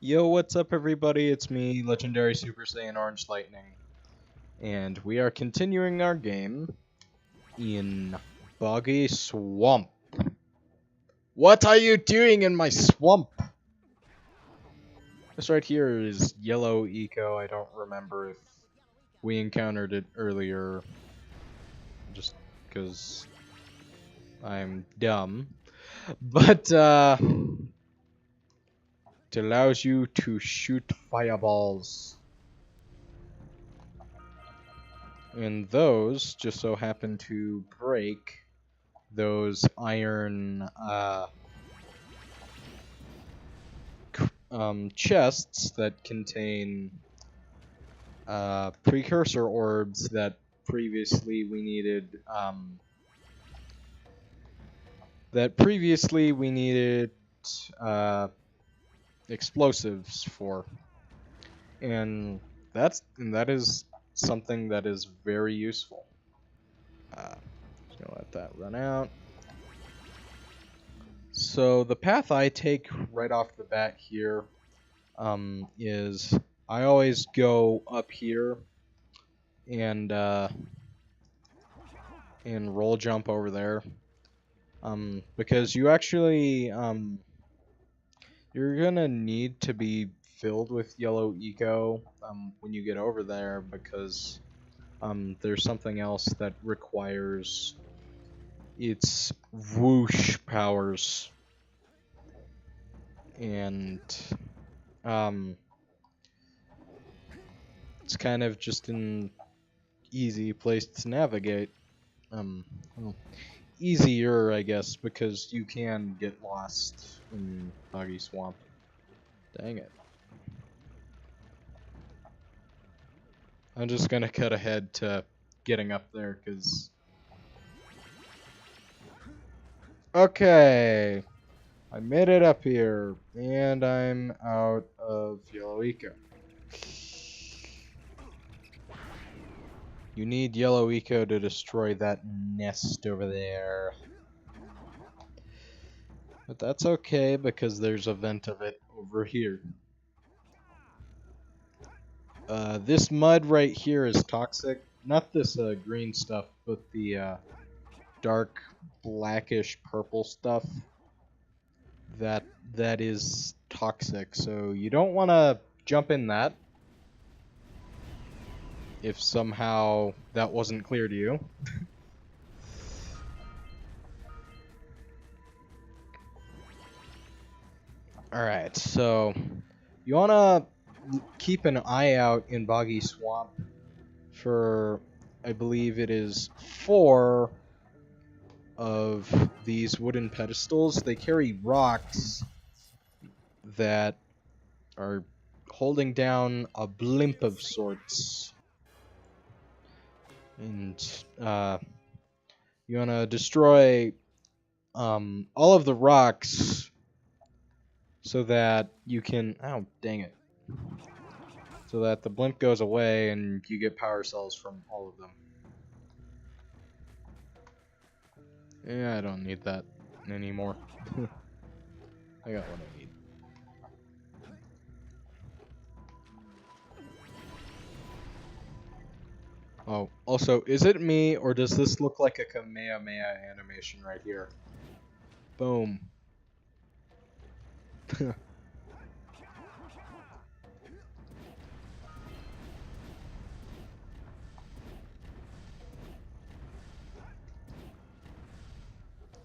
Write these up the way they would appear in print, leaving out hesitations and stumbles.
Yo, what's up everybody? It's me, Legendary Super Saiyan Orange Lightning. And we are continuing our game in Boggy Swamp. What are you doing in my swamp? This right here is Yellow Eco. I don't remember if we encountered it earlier. Just because I'm dumb. But, it allows you to shoot fireballs. And those just so happen to break those iron chests that contain precursor orbs that previously we needed explosives for, and that is something that is very useful. Just gonna let that run out. So the path I take right off the bat here is I always go up here and roll jump over there, because you actually you're gonna need to be filled with yellow eco when you get over there, because there's something else that requires its whoosh powers, and it's kind of just an easy place to navigate. Well, easier, I guess, because you can get lost in Boggy Swamp. Dang it. I'm just gonna cut ahead to getting up there, because... Okay! I made it up here, and I'm out of yellow eco. You need yellow eco to destroy that nest over there. But that's okay, because there's a vent of it over here. This mud right here is toxic. Not this green stuff, but the dark blackish purple stuff. That is toxic, so you don't want to jump in that. If somehow that wasn't clear to you. Alright, so you want to keep an eye out in Boggy Swamp for, I believe it is 4 of these wooden pedestals. They carry rocks that are holding down a blimp of sorts. And you want to destroy all of the rocks so that you can... Oh, dang it. So that the blimp goes away and you get power cells from all of them. Yeah, I don't need that anymore. I got what I need. Oh, also, is it me, or does this look like a Kamehameha animation right here? Boom.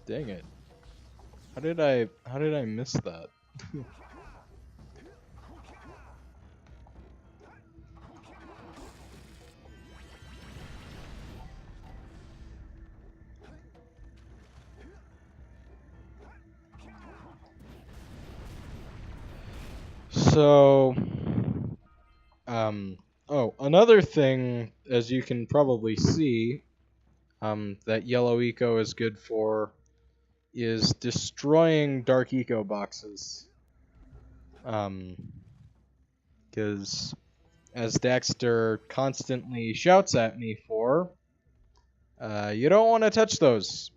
Dang it. How did I miss that? So, oh, another thing, as you can probably see, that yellow eco is good for is destroying dark eco boxes. Because, as Daxter constantly shouts at me for, you don't want to touch those.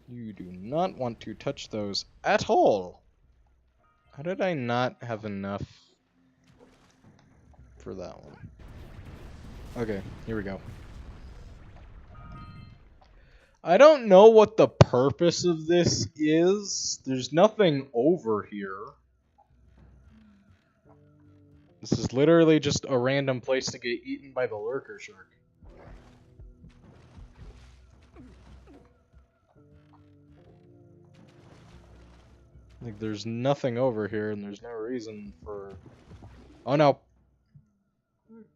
You do not want to touch those at all. How did I not have enough for that one? Okay, here we go. I don't know what the purpose of this is. There's nothing over here. This is literally just a random place to get eaten by the lurker shark. Like, there's nothing over here, and there's no reason for... Oh no!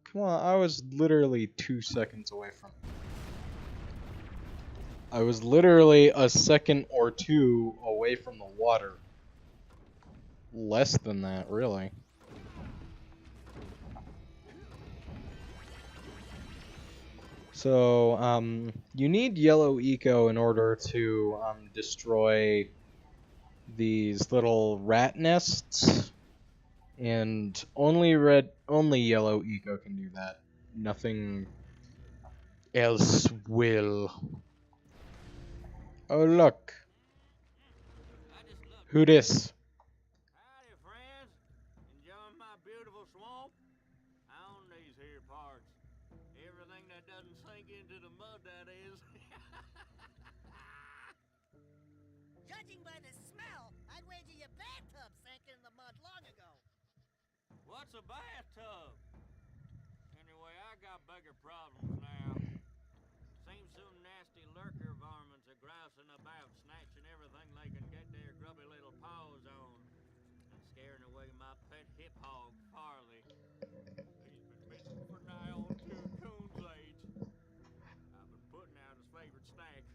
Come on, I was literally 2 seconds away from it. I was literally a second or two away from the water. Less than that, really. So, you need yellow eco in order to destroy these little rat nests, and only yellow eco can do that. Nothing else will. Oh look, who this? Howdy, friends. Enjoying my beautiful swamp? I own these here parts. Everything that doesn't sink into the mud, that is. Judging by the smell, I'd wager your bathtub sank in the mud long ago. What's a bathtub? Anyway, I got bigger problems now. Seems some nasty lurker varmints are grousing about, snatching everything they can get their grubby little paws on, and scaring away my pet hip hog, Farley. He's been missing for nigh on 2 coon's age. I've been putting out his favorite snack.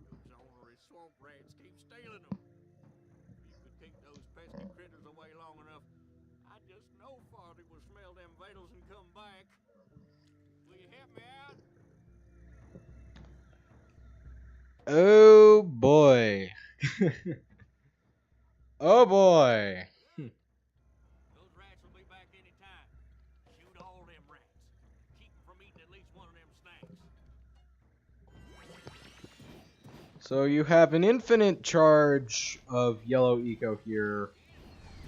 Those ornery swamp rats keep stealing them. If you could keep those pesky critters away long enough, I just know Farley will smell them vitals and come back. Will you help me out? Oh boy. Oh boy. Those rats will be back any time. Shoot all them rats. Keep them from eating at least one of them snacks. So you have an infinite charge of yellow eco here,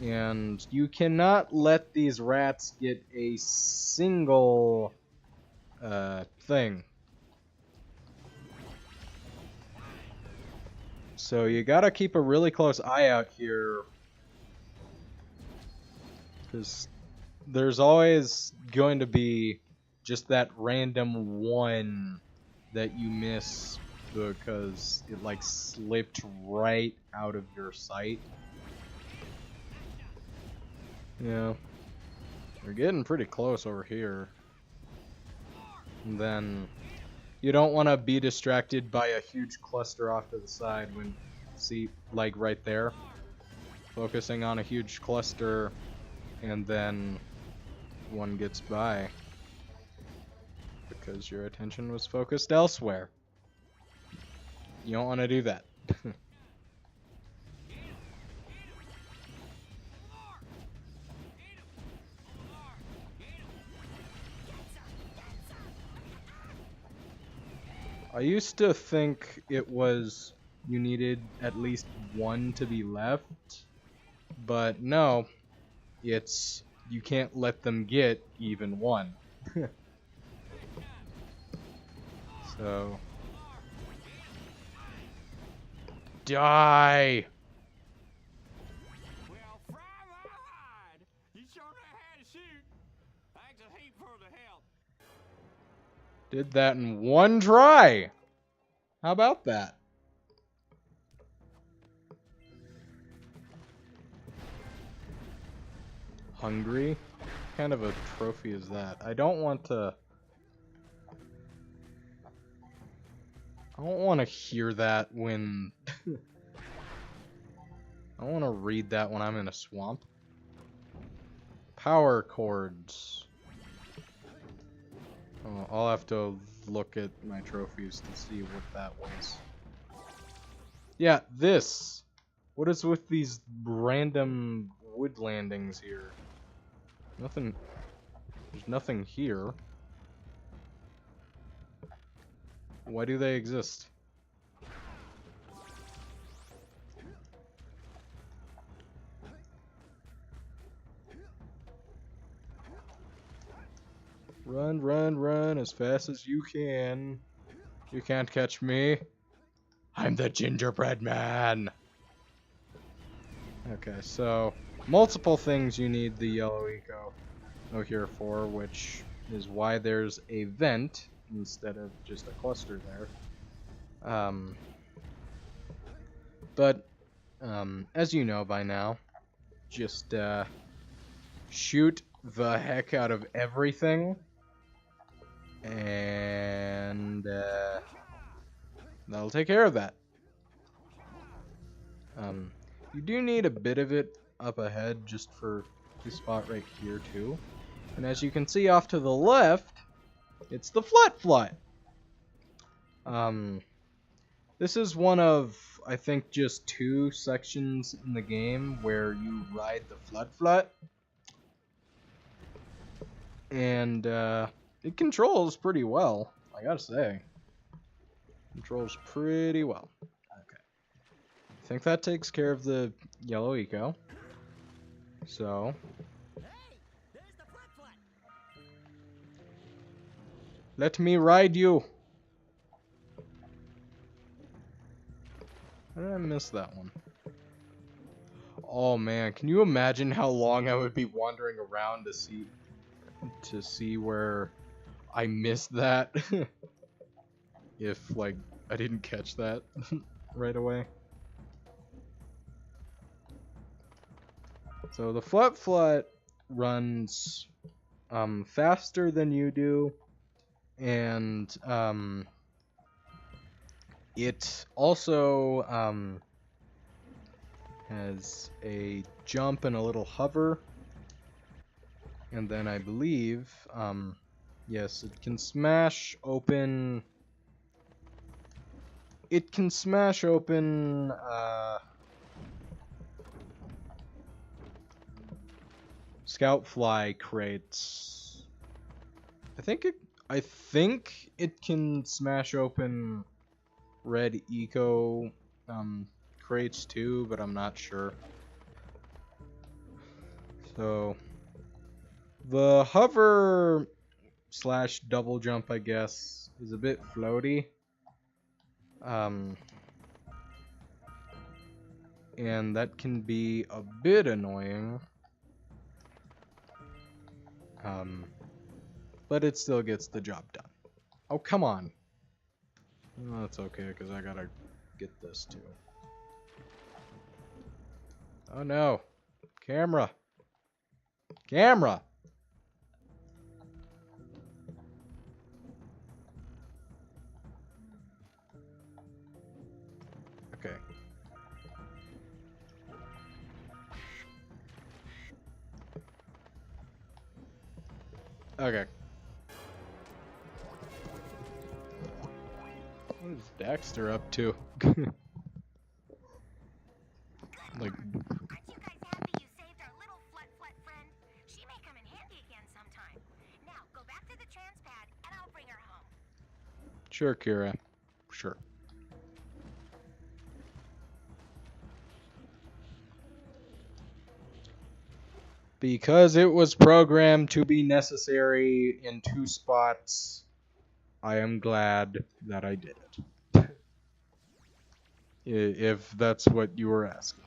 and you cannot let these rats get a single thing. So you gotta keep a really close eye out here, because there's always going to be just that random one that you miss because it like slipped right out of your sight. Yeah, we're getting pretty close over here. And then you don't want to be distracted by a huge cluster off to the side when, see, like right there, focusing on a huge cluster, and then one gets by because your attention was focused elsewhere. You don't want to do that. I used to think it was you needed at least one to be left, but no, it's you can't let them get even one. So die! Well, fry my hide. You sure know how to shoot. Thanks a heap for the help. Did that in one try! How about that? Hungry? What kind of a trophy is that? I don't want to... I don't want to hear that when... I don't want to read that when I'm in a swamp. Power chords. Oh, I'll have to look at my trophies to see what that was. Yeah, this. What is with these random wood landings here? Nothing. There's nothing here. Why do they exist? Run, run, run as fast as you can. You can't catch me. I'm the gingerbread man. Okay, so multiple things you need the yellow eco here for, which is why there's a vent instead of just a cluster there. But as you know by now, just shoot the heck out of everything, and that'll take care of that. You do need a bit of it up ahead just for this spot right here too. And as you can see off to the left, it's the flat. This is one of, I think, just 2 sections in the game where you ride the flat. And it controls pretty well, I gotta say. Controls pretty well. Okay. I think that takes care of the yellow eco. So Hey, there's the flat. let me ride you. How did I miss that one? Oh man, can you imagine how long I would be wandering around to see where I missed that? If like I didn't catch that right away. So the flat runs faster than you do, and it also has a jump and a little hover, and then I believe yes, it can smash open. It can smash open scout fly crates. I think it can smash open red eco crates too, but I'm not sure. So the hover slash double jump, I guess, is a bit floaty. And that can be a bit annoying. But it still gets the job done. Oh, come on. Oh, that's okay, because I gotta get this too. Oh no. Camera. Camera! Okay. Okay. What is Daxter up to? Like, Aren't you guys happy you saved our little flat friend? She may come in handy again sometime. Now, go back to the transpad, and I'll bring her home. sure, Kira. Sure. Because it was programmed to be necessary in 2 spots, I am glad that I did it. If that's what you were asking.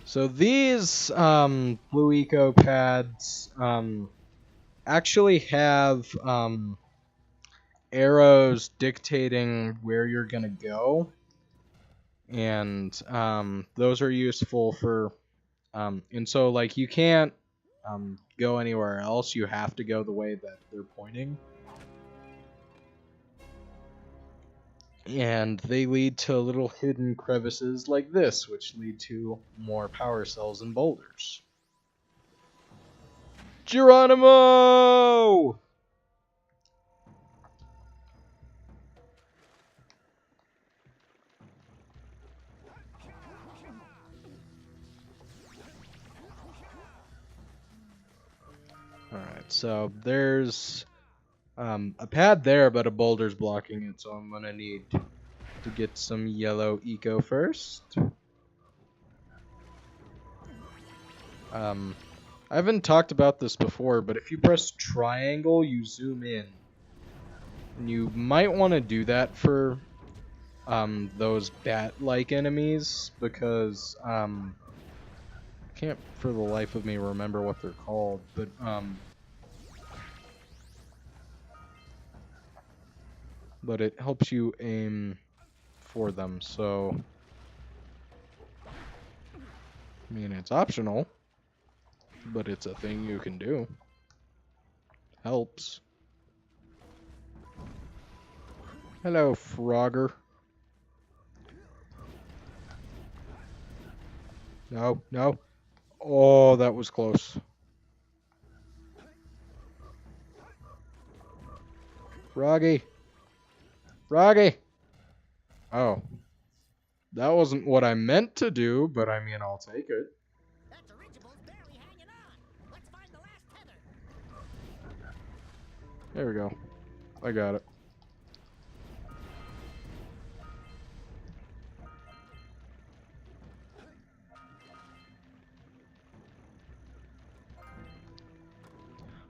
So these blue eco pads actually have arrows dictating where you're gonna go, and those are useful for and so like you can't go anywhere else. You have to go the way that they're pointing. And they lead to little hidden crevices like this, which lead to more power cells and boulders. Geronimo! Alright, so there's a pad there, but a boulder's blocking it, so I'm gonna need to get some yellow eco first. I haven't talked about this before, but if you press triangle, you zoom in. And you might want to do that for those bat-like enemies, because I can't for the life of me remember what they're called, but it helps you aim for them, so I mean, it's optional, but it's a thing you can do. Helps. Hello, Frogger. No, no. Oh, that was close. Froggy. Froggy. Oh. That wasn't what I meant to do, but I mean, I'll take it. That dirigible's barely hanging on. Let's find the last tether. There we go. I got it.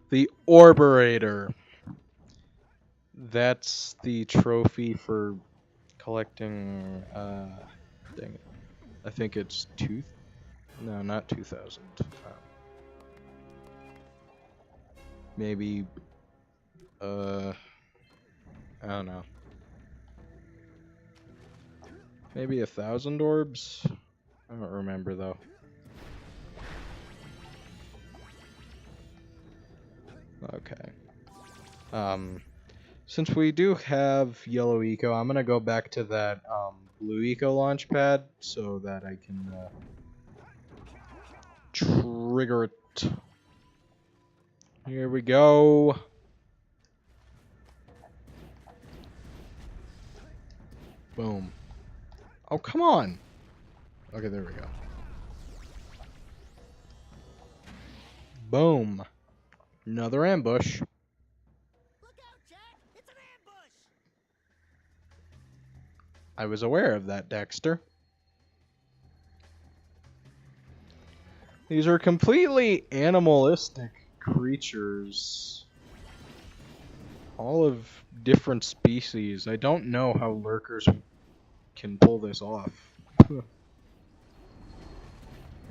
The Orberator. That's the trophy for collecting, dang it. I think it's no, not 2000. Maybe, I don't know. Maybe 1,000 orbs? I don't remember though. Okay. Since we do have yellow eco, I'm gonna go back to that blue eco launch pad so that I can trigger it. Here we go. Boom. Oh, come on. Okay, there we go. Boom. Another ambush. Look out, Jack! It's an ambush! I was aware of that, Daxter. These are completely animalistic creatures. All of different species. I don't know how lurkers can pull this off.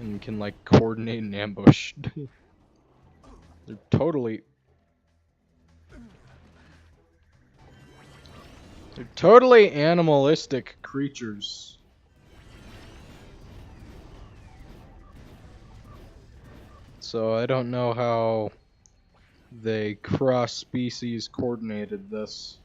And can, like, coordinate an ambush. They're totally animalistic creatures. So I don't know how they cross-species coordinated this.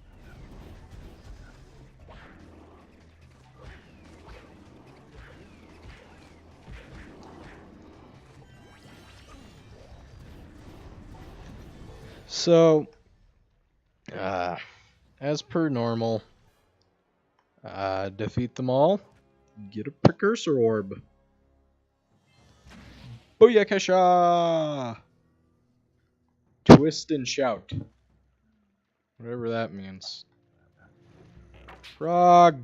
So, as per normal, defeat them all, get a Precursor orb. Booyakasha! Twist and shout. Whatever that means. Frog!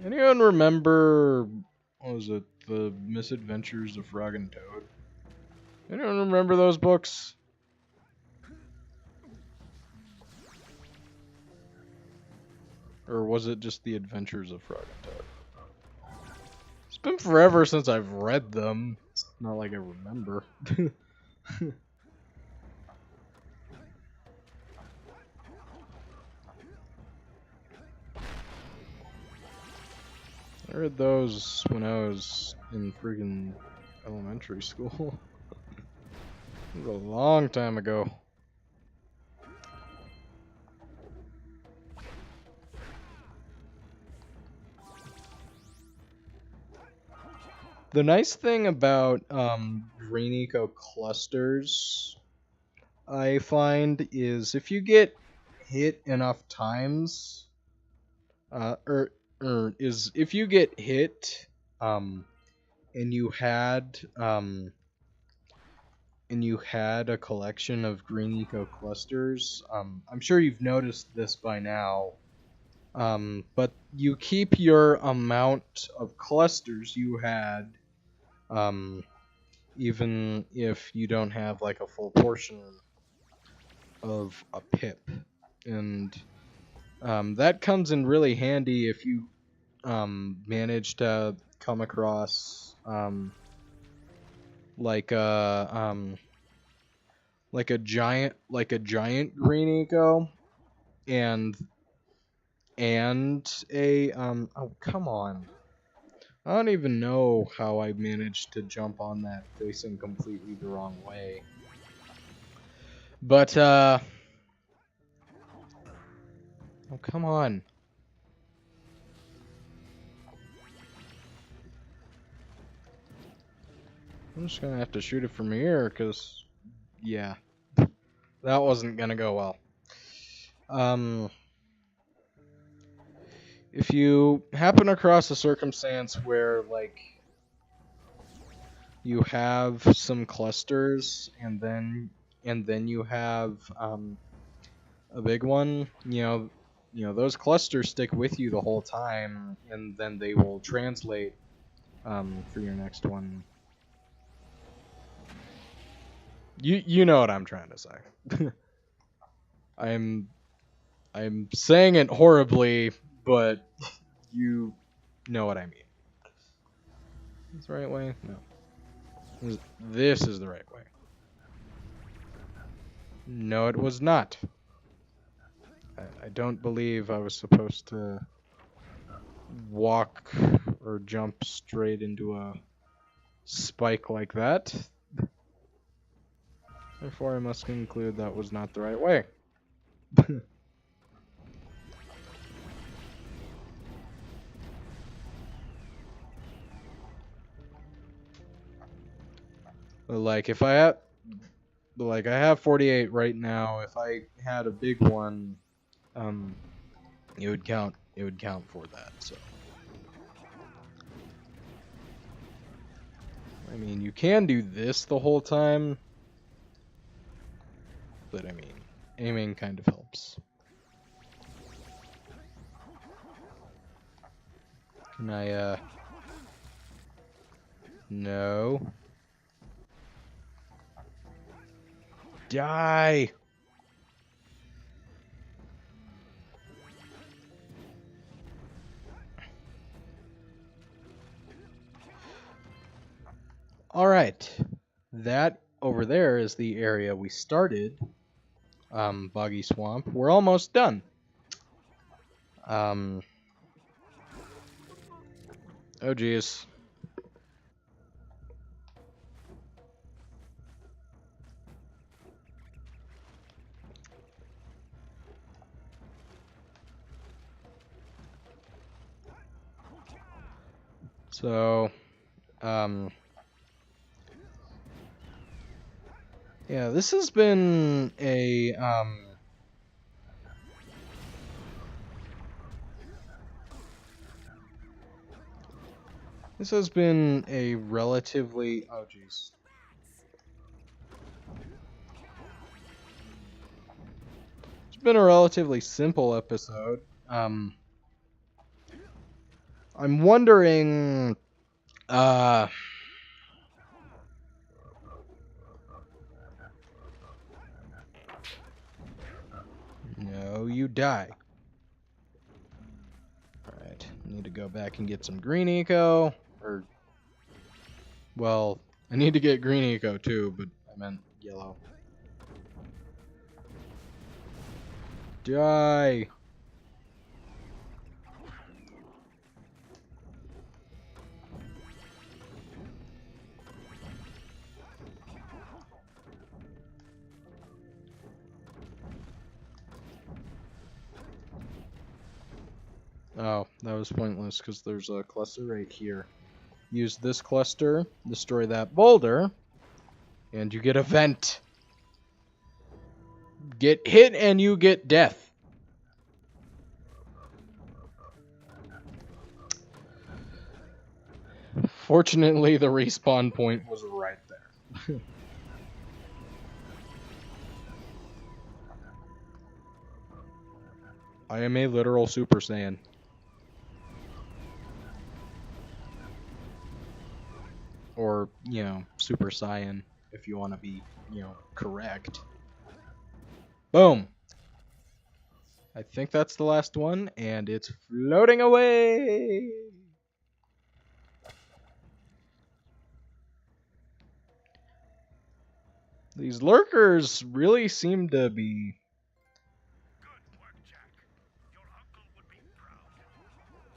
Anyone remember, what was it, The Misadventures of Frog and Toad? Anyone remember those books? Or was it just The Adventures of Frog and Toad? It's been forever since I've read them. It's not like I remember. I read those when I was in friggin' elementary school. It was a long time ago. The nice thing about green eco clusters, I find, is if you get hit enough times, if you get hit, and you had a collection of green eco clusters, I'm sure you've noticed this by now, but you keep your amount of clusters you had even if you don't have like a full portion of a pip. And that comes in really handy if you manage to come across like a giant green eco and a oh, come on. I don't even know how I managed to jump on that facing completely the wrong way. But oh, come on. I'm just gonna have to shoot it from here, cause yeah, that wasn't gonna go well. If you happen across a circumstance where like you have some clusters and then you have a big one, you know those clusters stick with you the whole time, and then they will translate for your next one. You know what I'm trying to say. I'm saying it horribly, but you know what I mean. Is the right way? No. This is the right way. No, it was not. I don't believe I was supposed to walk or jump straight into a spike like that. Therefore, I must conclude that was not the right way. Like if I have, like I have 48 right now. If I had a big one, it would count. It would count for that. So, I mean, you can do this the whole time, but I mean, aiming kind of helps. Can I? No. Die! Alright. That over there is the area we started. Boggy Swamp. We're almost done. Oh geez. So, yeah, this has been a, this has been a relatively, oh jeez. It's been a relatively simple episode. I'm wondering, no, you die. Alright, need to go back and get some green eco, or, well, I need to get green eco too, but I meant yellow. Die! Oh, that was pointless because there's a cluster right here. Use this cluster, destroy that boulder, and you get a vent. Get hit and you get death. Fortunately, the respawn point was right there. I am a literal Super Saiyan. Or or, you know, Super Saiyan if you want to be, you know, correct. Boom! I think that's the last one, and it's floating away! These lurkers really seem to be... Good work, Jack. Your uncle would be proud.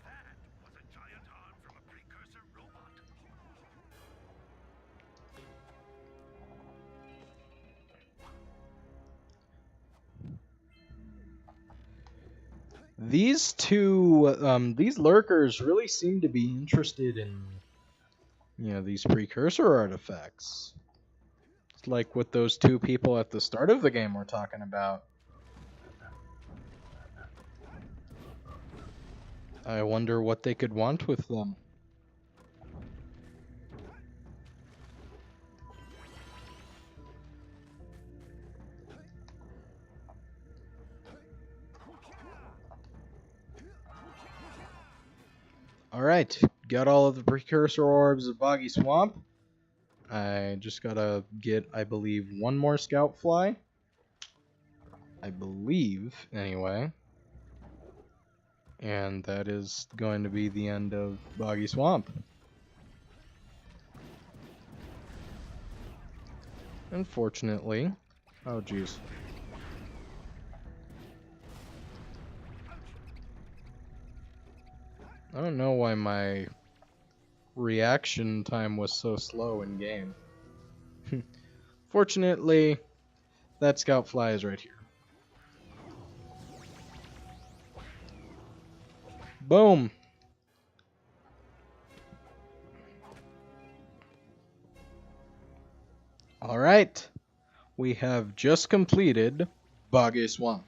That was a giant arm from a precursor robot. These lurkers really seem to be interested in, you know, these precursor artifacts. It's like what those two people at the start of the game were talking about. I wonder what they could want with them. Alright, got all of the precursor orbs of Boggy Swamp. I just gotta get, I believe, one more scout fly. I believe, anyway. And that is going to be the end of Boggy Swamp. Unfortunately. Oh, jeez. I don't know why my reaction time was so slow in game. Fortunately, that scout fly is right here. Boom! Alright, we have just completed Boggy Swamp.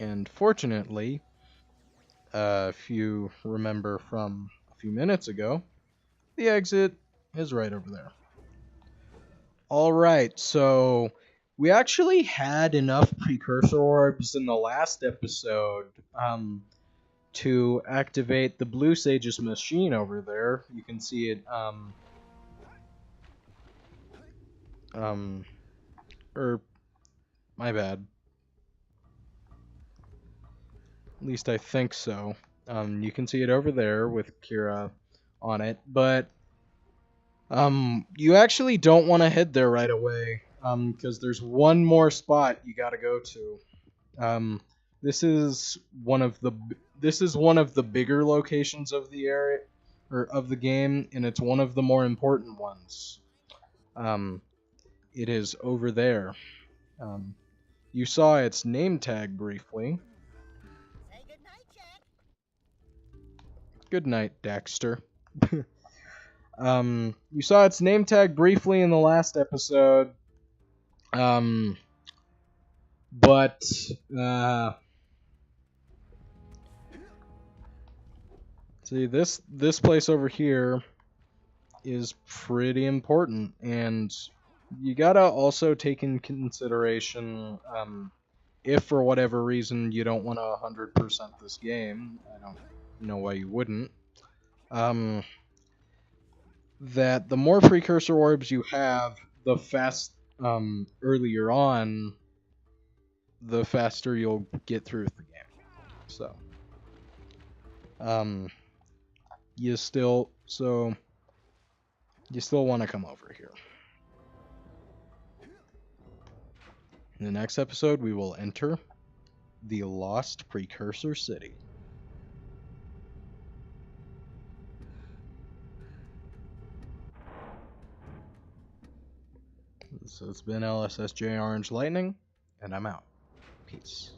And fortunately, if you remember from a few minutes ago, the exit is right over there. Alright, so we actually had enough precursor orbs in the last episode to activate the Blue Sage's machine over there. You can see it, my bad. At least I think so. You can see it over there with Kira on it, but you actually don't want to head there right away, because there's one more spot you gotta go to. This is one of the bigger locations of the area, or of the game, and it's one of the more important ones. It is over there. You saw its name tag briefly. Say goodnight, Jack. Good night, Daxter. You saw its name tag briefly in the last episode. But see, this place over here is pretty important, and you gotta also take in consideration, if for whatever reason you don't want to 100% this game, I don't know why you wouldn't, that the more precursor orbs you have, the earlier on, the faster you'll get through the game. So, you still want to come over here. In the next episode, we will enter the Lost Precursor City. So it's been LSSJ Orange Lightning, and I'm out. Peace.